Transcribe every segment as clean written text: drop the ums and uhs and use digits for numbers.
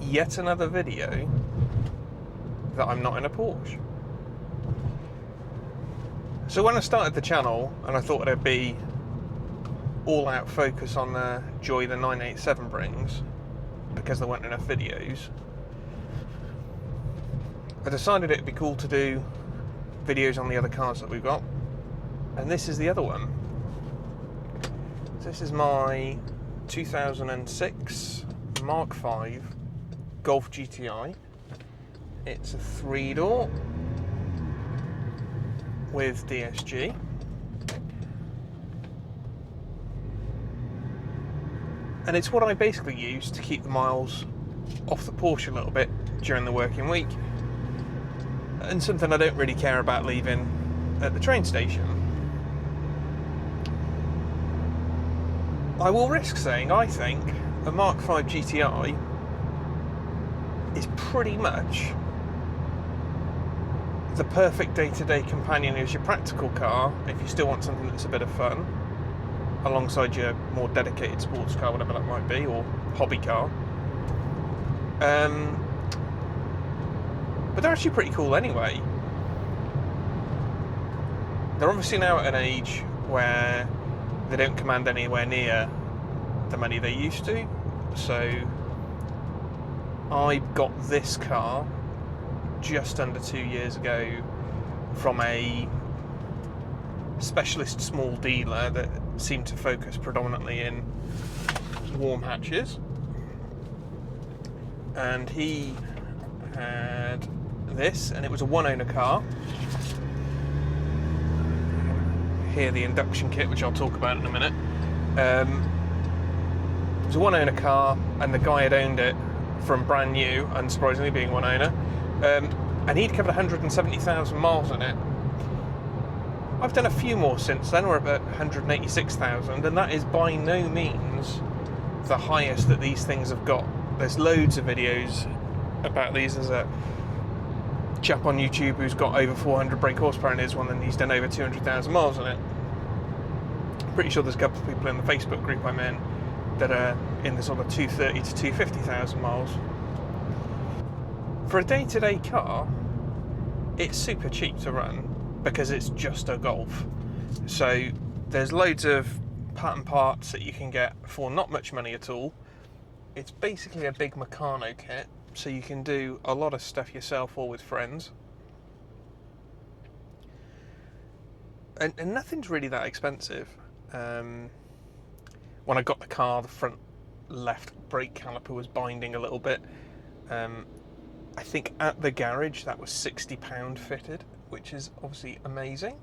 yet another video that I'm not in a Porsche. So when I started the channel and I thought it'd be all out focus on the joy the 987 brings because there weren't enough videos, I decided it'd be cool to do videos on the other cars that we've got, and this is the other one. This is my 2006 Mk5 Golf GTI. It's a 3-door with DSG. And it's what I basically use to keep the miles off the Porsche a little bit during the working week, and something I don't really care about leaving at the train station. I will risk saying I think a Mk5 GTI is pretty much the perfect day-to-day companion as your practical car if you still want something that's a bit of fun alongside your more dedicated sports car, whatever that might be, or hobby car. But they're actually pretty cool anyway. They're obviously now at an age where they don't command anywhere near the money they used to. So I got this car just under 2 years ago from a specialist small dealer that seemed to focus predominantly in warm hatches, and he had this, and it was a one owner car. Here the induction kit, which I'll talk about in a minute. It was a one owner car, and the guy had owned it from brand new, unsurprisingly being one owner, and he'd covered 170,000 miles on it. I've done a few more since then. We're about 186,000, and that is by no means the highest that these things have got. There's loads of videos about these. There's a chap on YouTube who's got over 400 brake horsepower in his one, and he's done over 200,000 miles on it. I'm pretty sure there's a couple of people in the Facebook group I'm in that are in the sort of 230 to 250,000 miles. For a day-to-day car, it's super cheap to run because it's just a Golf. So there's loads of pattern parts that you can get for not much money at all. It's basically a big Meccano kit, so you can do a lot of stuff yourself or with friends. And nothing's really that expensive. When I got the car, the front left brake caliper was binding a little bit. I think at the garage that was £60 fitted, which is obviously amazing.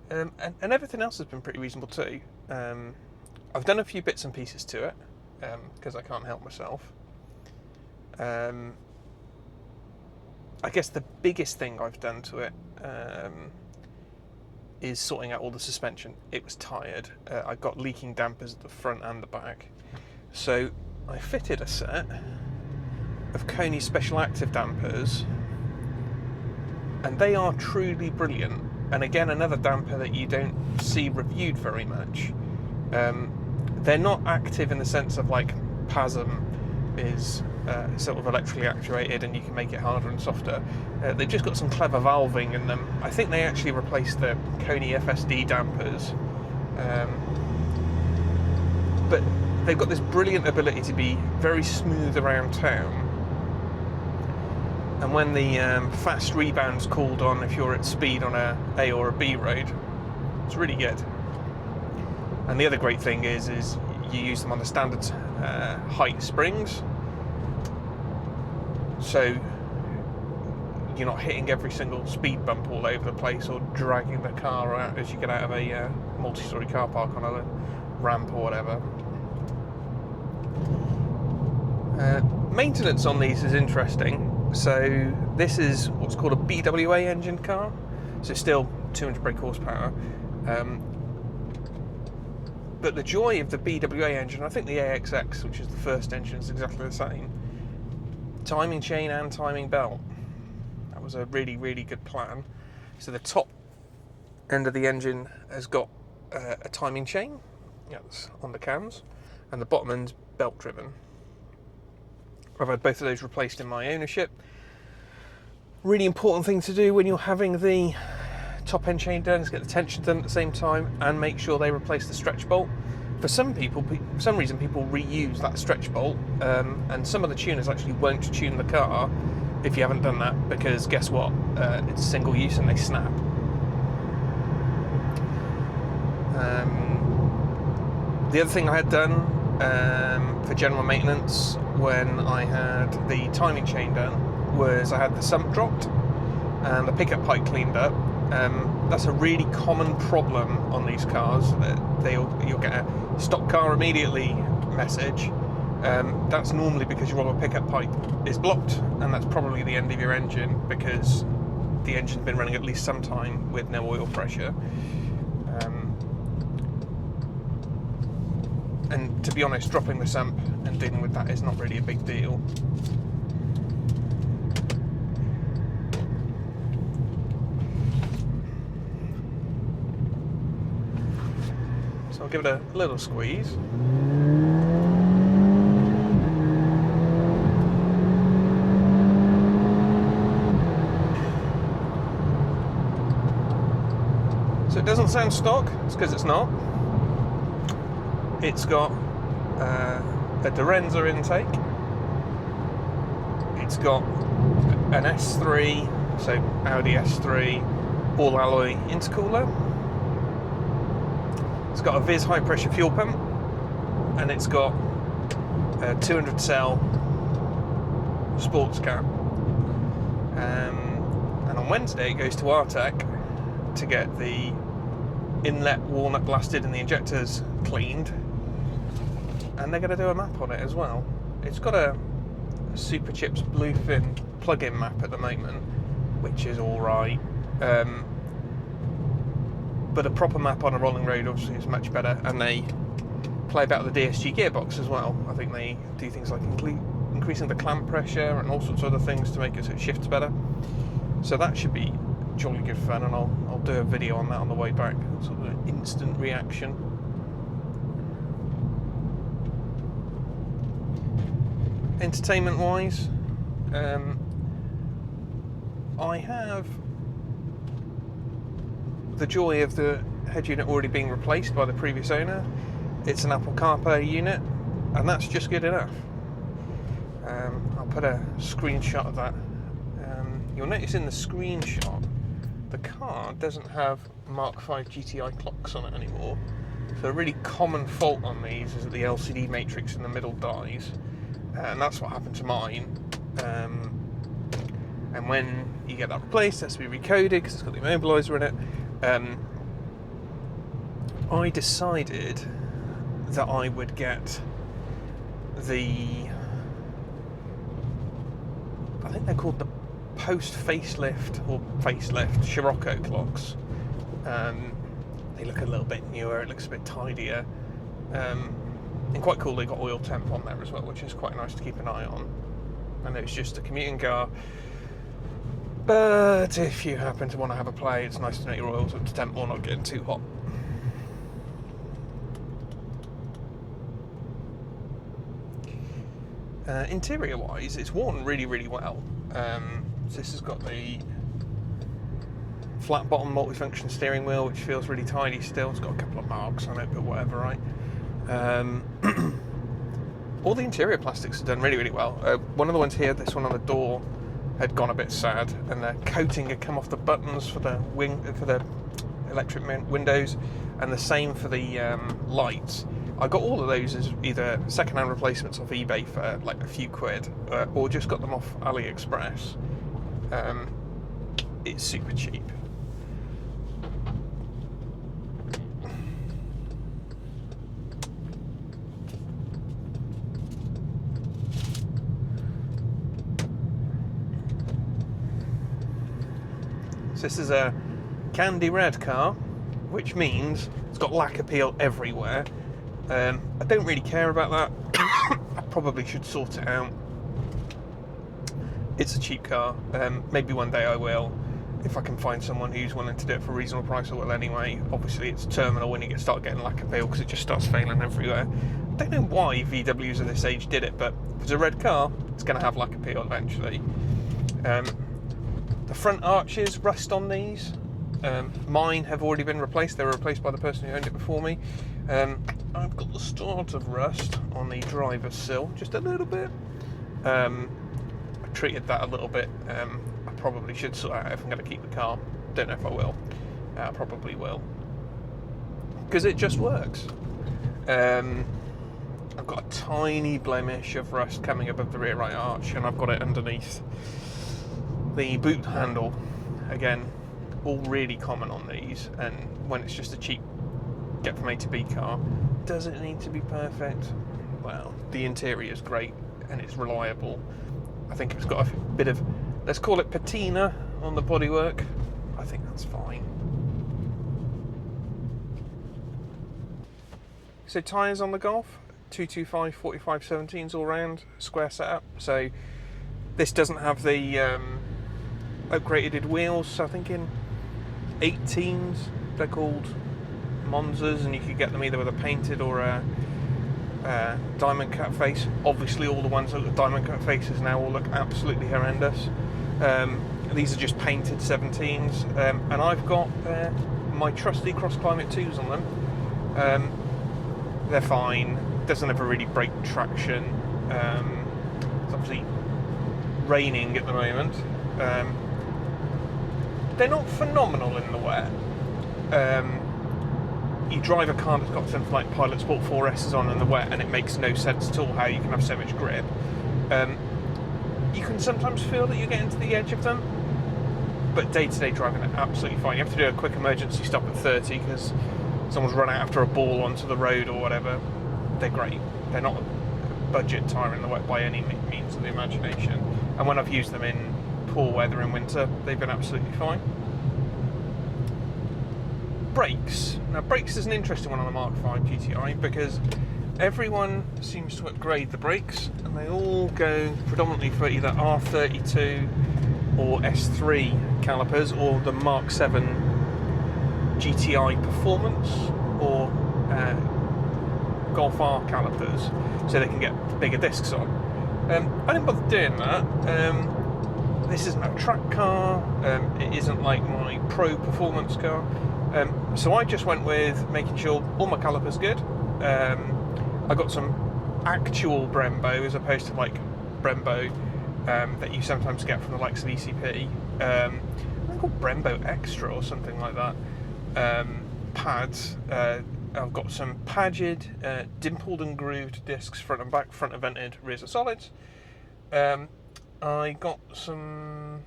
And everything else has been pretty reasonable too. I've done a few bits and pieces to it, because I can't help myself. I guess the biggest thing I've done to it is sorting out all the suspension. It was tired. I got leaking dampers at the front and the back. So I fitted a set of Koni Special Active dampers, and they are truly brilliant. And again, another damper that you don't see reviewed very much. They're not active in the sense of like PASM is sort of electrically actuated and you can make it harder and softer. They've just got some clever valving in them. I think they actually replaced the Koni FSD dampers, but they've got this brilliant ability to be very smooth around town. And when the fast rebound's called on, if you're at speed on a A or a B road, it's really good. And the other great thing is you use them on the standard height springs, so you're not hitting every single speed bump all over the place or dragging the car out as you get out of a multi-storey car park on a ramp or whatever. Maintenance on these is interesting. So this is what's called a BWA engine car, so still 200 brake horsepower. But the joy of the BWA engine, I think the AXX, which is the first engine, is exactly the same. Timing chain and timing belt. That was a really, really good plan. So the top end of the engine has got a timing chain, that's on the cams, and the bottom end's belt driven. I've had both of those replaced in my ownership. Really important thing to do when you're having the top end chain done is get the tension done at the same time and make sure they replace the stretch bolt. For some people, for some reason, people reuse that stretch bolt, and some of the tuners actually won't tune the car if you haven't done that, because guess what? It's single use and they snap. The other thing I had done for general maintenance when I had the timing chain done was I had the sump dropped and the pickup pipe cleaned up. That's a really common problem on these cars. You'll get a stop car immediately message. That's normally because your rubber pickup pipe is blocked, and that's probably the end of your engine, because the engine's been running at least some time with no oil pressure. And to be honest, dropping the sump and dealing with that is not really a big deal. So I'll give it a little squeeze. So it doesn't sound stock, it's because it's not. It's got a Dorenza intake. It's got an S3, so Audi S3 all alloy intercooler. It's got a Viz high pressure fuel pump, and it's got a 200 cell sports cap. And on Wednesday it goes to Artec to get the inlet walnut blasted and the injectors cleaned, and they're going to do a map on it as well. It's got a Super Chips Bluefin plug-in map at the moment, which is alright, but a proper map on a rolling road obviously is much better, and they play about the DSG gearbox as well. I think they do things like increasing the clamp pressure and all sorts of other things to make it so it shifts better. So that should be jolly good fun, and I'll do a video on that on the way back, sort of an instant reaction. Entertainment wise, I have the joy of the head unit already being replaced by the previous owner. It's an Apple CarPlay unit, and that's just good enough. I'll put a screenshot of that. You'll notice in the screenshot the car doesn't have Mk5 GTI clocks on it anymore. So a really common fault on these is that the LCD matrix in the middle dies, and that's what happened to mine. And when you get that replaced, it has to be recoded because it's got the immobiliser in it. I decided that I would get I think they're called the post-facelift or facelift Scirocco clocks. They look a little bit newer, it looks a bit tidier, and quite cool. They got oil temp on there as well, which is quite nice to keep an eye on. I know it's just a commuting car, but if you happen to want to have a play, it's nice to know your oil's up to temp or not getting too hot. Interior wise, it's worn really, really well. So this has got the flat bottom multifunction steering wheel, which feels really tidy still. It's got a couple of marks on it, but whatever, right? All the interior plastics are done really, really well. One of the ones here, this one on the door, had gone a bit sad, and the coating had come off the buttons for the electric windows, and the same for the lights. I got all of those as either second-hand replacements off eBay for like a few quid, or just got them off AliExpress. It's super cheap. So this is a candy red car, which means it's got lacquer peel everywhere. I don't really care about that. I probably should sort it out. It's a cheap car. Maybe one day I will, if I can find someone who's willing to do it for a reasonable price. I will anyway. Obviously, it's terminal when you start getting lacquer peel because it just starts failing everywhere. I don't know why VWs of this age did it, but if it's a red car, it's going to have lacquer peel eventually. The front arches, rust on these. Mine have already been replaced. They were replaced by the person who owned it before me. I've got the start of rust on the driver's sill, just a little bit. I treated that a little bit. I probably should sort out if I'm going to keep the car. Don't know if I will. I probably will, because it just works. I've got a tiny blemish of rust coming above the rear right arch, and I've got it underneath the boot handle. Again, all really common on these, and when it's just a cheap get from A to B car, does it need to be perfect? Well, the interior is great and it's reliable. I think it's got a bit of, let's call it patina on the bodywork. I think that's fine. So tyres on the Golf, 225 45 17s all round, square setup. So this doesn't have the upgraded wheels, so I think in 18s they're called Monzas, and you could get them either with a painted or a diamond cut face. Obviously all the ones that look diamond cut faces now all look absolutely horrendous. These are just painted 17s, and I've got my trusty Cross Climate 2s on them. They're fine, doesn't ever really break traction. It's obviously raining at the moment. They're not phenomenal in the wet. You drive a car that's got something like Pilot Sport 4S's on in the wet, and it makes no sense at all how you can have so much grip. You can sometimes feel that you're getting to the edge of them, but day-to-day driving they're absolutely fine. You have to do a quick emergency stop at 30 because someone's run out after a ball onto the road or whatever. They're great. They're not a budget tyre in the wet by any means of the imagination. And when I've used them in poor weather in winter, they've been absolutely fine. Brakes. Now, brakes is an interesting one on the Mk5 GTI because everyone seems to upgrade the brakes, and they all go predominantly for either R32 or S3 calipers, or the Mk5 GTI Performance, or Golf R calipers, so they can get bigger discs on. I didn't bother doing that. This isn't a track car, it isn't like my pro performance car, so I just went with making sure all my calipers good. I got some actual Brembo as opposed to like Brembo that you sometimes get from the likes of ECP. I think they're called Brembo Extra or something like that. Pads. I've got some Pagid, dimpled and grooved discs front and back, front are vented, rears are solids. I got some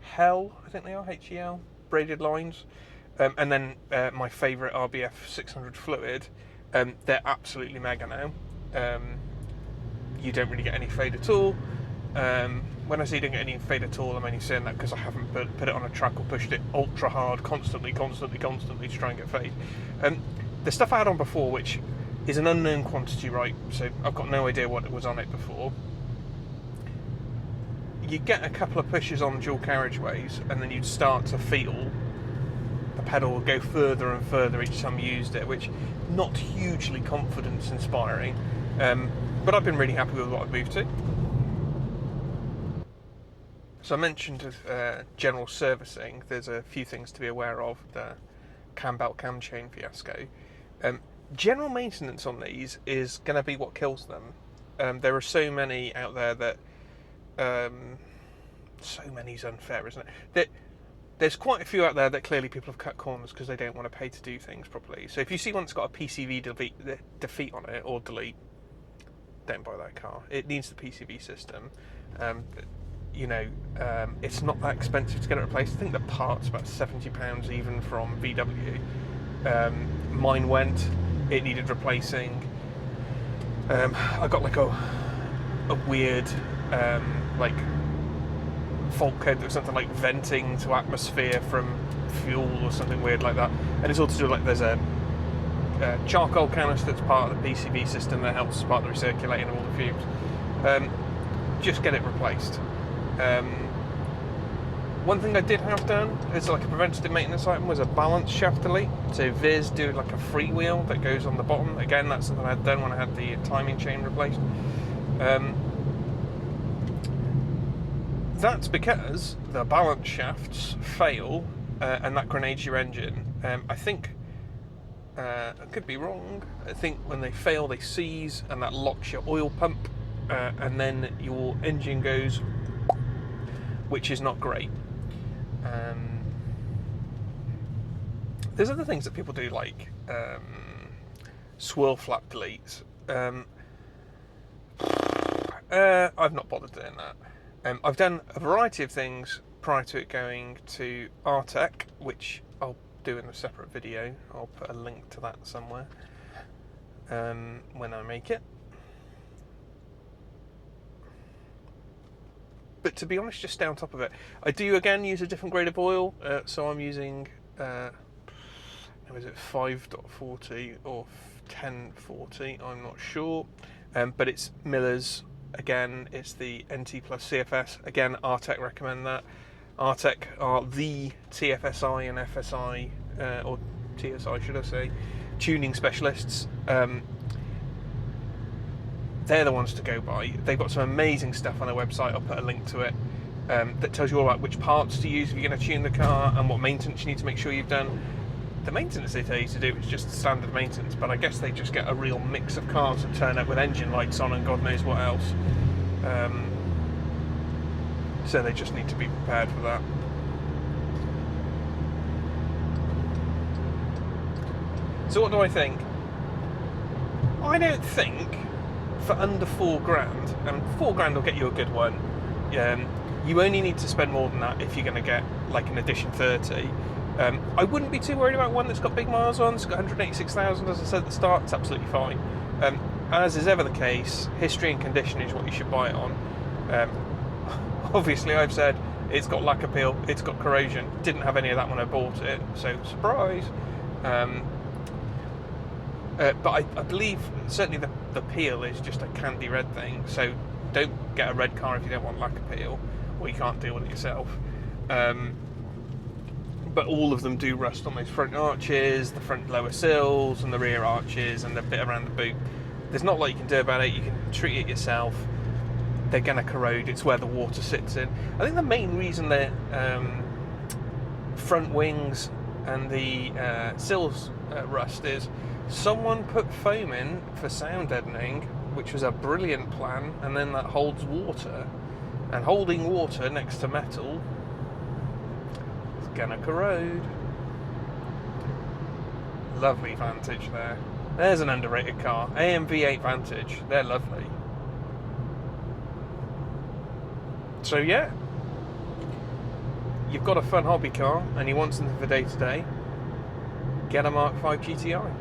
Hell, I think they are, HEL, braided lines. And then my favourite RBF 600 fluid. They're absolutely mega now. You don't really get any fade at all. When I say you don't get any fade at all, I'm only saying that because I haven't put it on a track or pushed it ultra hard constantly to try and get fade. The stuff I had on before, which is an unknown quantity, right? So I've got no idea what it was on it before. You get a couple of pushes on dual carriageways, and then you'd start to feel the pedal will go further and further each time you used it, which not hugely confidence inspiring. But I've been really happy with what I've moved to. So I mentioned general servicing. There's a few things to be aware of. The cam belt, cam chain fiasco. General maintenance on these is going to be what kills them. There are so many out there that so many's unfair, isn't it? There's quite a few out there that clearly people have cut corners because they don't want to pay to do things properly. So if you see one that's got a PCV defeat on it or delete, don't buy that car. It needs the PCV system. It's not that expensive to get it replaced. I think the part's about £70 even from VW. Mine went, it needed replacing. I got like a weird fault code that was something like venting to atmosphere from fuel or something weird like that. And it's all to do like there's a charcoal canister that's part of the PCV system that helps as part of the recirculating of all the fumes. Just get it replaced. One thing I did have done as like a preventative maintenance item was a balance shaft delete. So Viz do like a freewheel that goes on the bottom. Again, that's something I had done when I had the timing chain replaced. that's because the balance shafts fail and that grenades your engine. I think, I could be wrong, I think when they fail they seize and that locks your oil pump and then your engine goes, which is not great. There's other things that people do, like swirl flap deletes. I've not bothered doing that. I've done a variety of things prior to it going to Artec, which I'll do in a separate video. I'll put a link to that somewhere when I make it. But to be honest, just stay on top of it. I do again use a different grade of oil, so I'm using is it 5.40 or 1040? I'm not sure, but it's Miller's. Again, it's the NT plus CFS. Again, Artec recommend that. Artec are the TFSI and FSI, or TSI should I say, tuning specialists. They're the ones to go by. They've got some amazing stuff on their website. I'll put a link to it that tells you all about which parts to use if you're going to tune the car and what maintenance you need to make sure you've done. The maintenance they tell you to do is just standard maintenance, but I guess they just get a real mix of cars that turn up with engine lights on and God knows what else. So they just need to be prepared for that. So what do I think? I don't think for under £4,000, and £4,000 will get you a good one. You only need to spend more than that if you're going to get like an Edition 30. I wouldn't be too worried about one that's got big miles on. It's got 186,000, as I said at the start. It's absolutely fine. As is ever the case, history and condition is what you should buy it on. Obviously, I've said it's got lacquer peel, it's got corrosion. Didn't have any of that when I bought it, so surprise. But I believe certainly the peel is just a candy red thing. So don't get a red car if you don't want lacquer peel, or you can't deal with it yourself. But all of them do rust on those front arches, the front lower sills, and the rear arches, and the bit around the boot. There's not a lot you can do about it. You can treat it yourself. They're going to corrode. It's where the water sits in. I think the main reason the front wings and the sills rust is someone put foam in for sound deadening, which was a brilliant plan, and then that holds water. And holding water next to metal is going to corrode. Lovely Vantage there. There's an underrated car. AMV8 Vantage. They're lovely. So yeah, you've got a fun hobby car and you want something for day to day, get a Mk5 GTI.